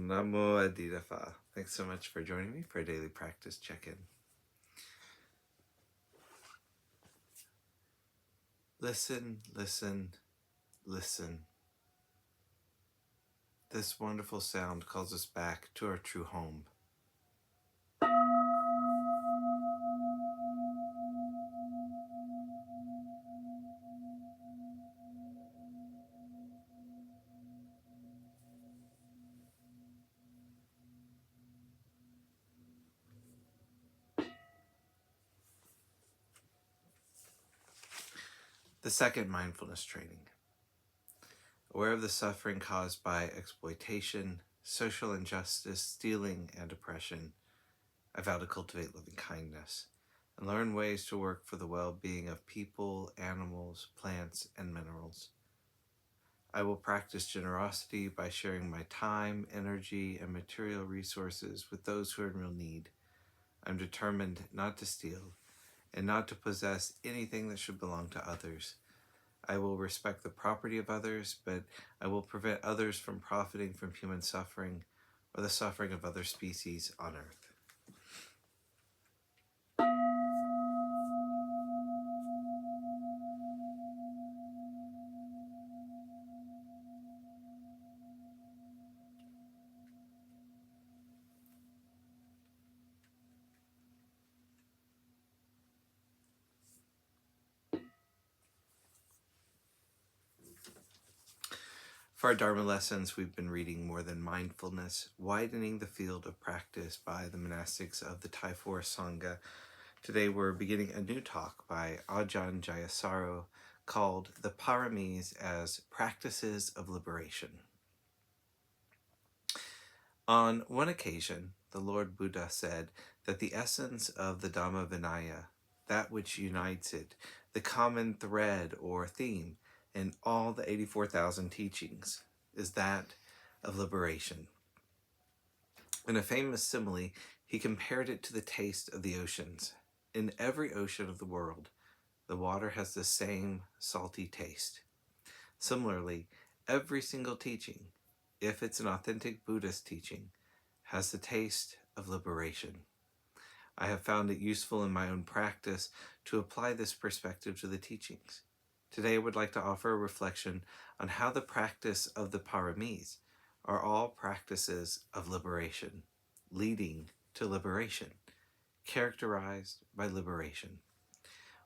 Namo Adidafa. Thanks so much for joining me for a daily practice check-in. Listen, listen, listen. This wonderful sound calls us back to our true home. The second mindfulness training. Aware of the suffering caused by exploitation, social injustice, stealing, and oppression, I vow to cultivate loving kindness and learn ways to work for the well-being of people, animals, plants, and minerals. I will practice generosity by sharing my time, energy, and material resources with those who are in real need. I'm determined not to steal and not to possess anything that should belong to others. I will respect the property of others, but I will prevent others from profiting from human suffering or the suffering of other species on earth. For our Dharma lessons, we've been reading More Than Mindfulness, Widening the Field of Practice by the Monastics of the Thai Forest Sangha. Today we're beginning a new talk by Ajahn Jayasaro called The Paramis as Practices of Liberation. On one occasion, the Lord Buddha said that the essence of the Dhamma Vinaya, that which unites it, the common thread or theme in all the 84,000 teachings, is that of liberation. In a famous simile, he compared it to the taste of the oceans. In every ocean of the world, the water has the same salty taste. Similarly, every single teaching, if it's an authentic Buddhist teaching, has the taste of liberation. I have found it useful in my own practice to apply this perspective to the teachings. Today I would like to offer a reflection on how the practice of the paramis are all practices of liberation, leading to liberation, characterized by liberation.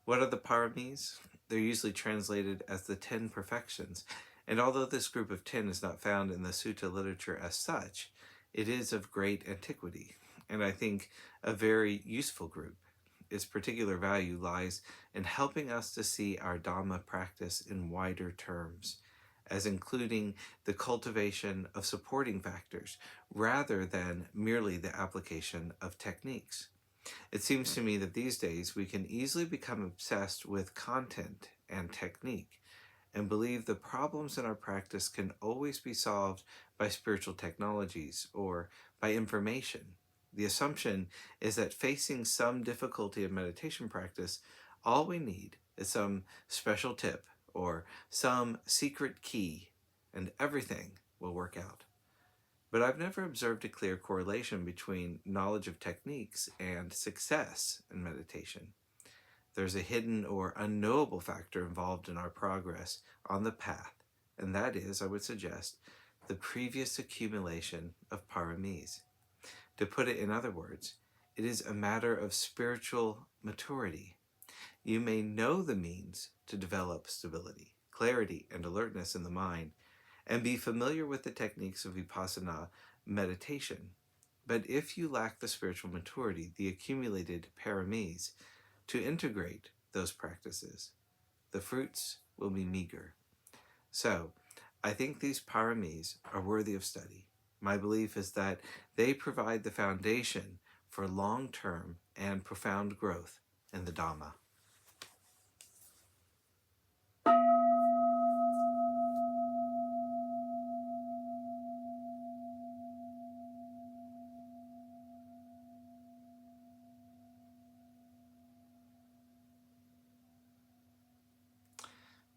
What are the paramis? They're usually translated as the 10 perfections, and although this group of 10 is not found in the sutta literature as such, it is of great antiquity, and I think a very useful group. Its particular value lies in helping us to see our Dhamma practice in wider terms, as including the cultivation of supporting factors, rather than merely the application of techniques. It seems to me that these days we can easily become obsessed with content and technique and believe the problems in our practice can always be solved by spiritual technologies or by information. The assumption is that facing some difficulty in meditation practice, all we need is some special tip or some secret key, and everything will work out. But I've never observed a clear correlation between knowledge of techniques and success in meditation. There's a hidden or unknowable factor involved in our progress on the path, and that is, I would suggest, the previous accumulation of paramis. To put it in other words, it is a matter of spiritual maturity. You may know the means to develop stability, clarity, and alertness in the mind, and be familiar with the techniques of vipassana meditation. But if you lack the spiritual maturity, the accumulated paramis, to integrate those practices, the fruits will be meager. So, I think these paramis are worthy of study. My belief is that they provide the foundation for long-term and profound growth in the Dhamma.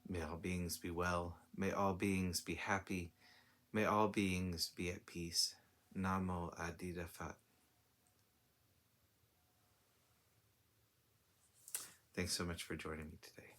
May all beings be well. May all beings be happy. May all beings be at peace. Namo Adida Phat. Thanks so much for joining me today.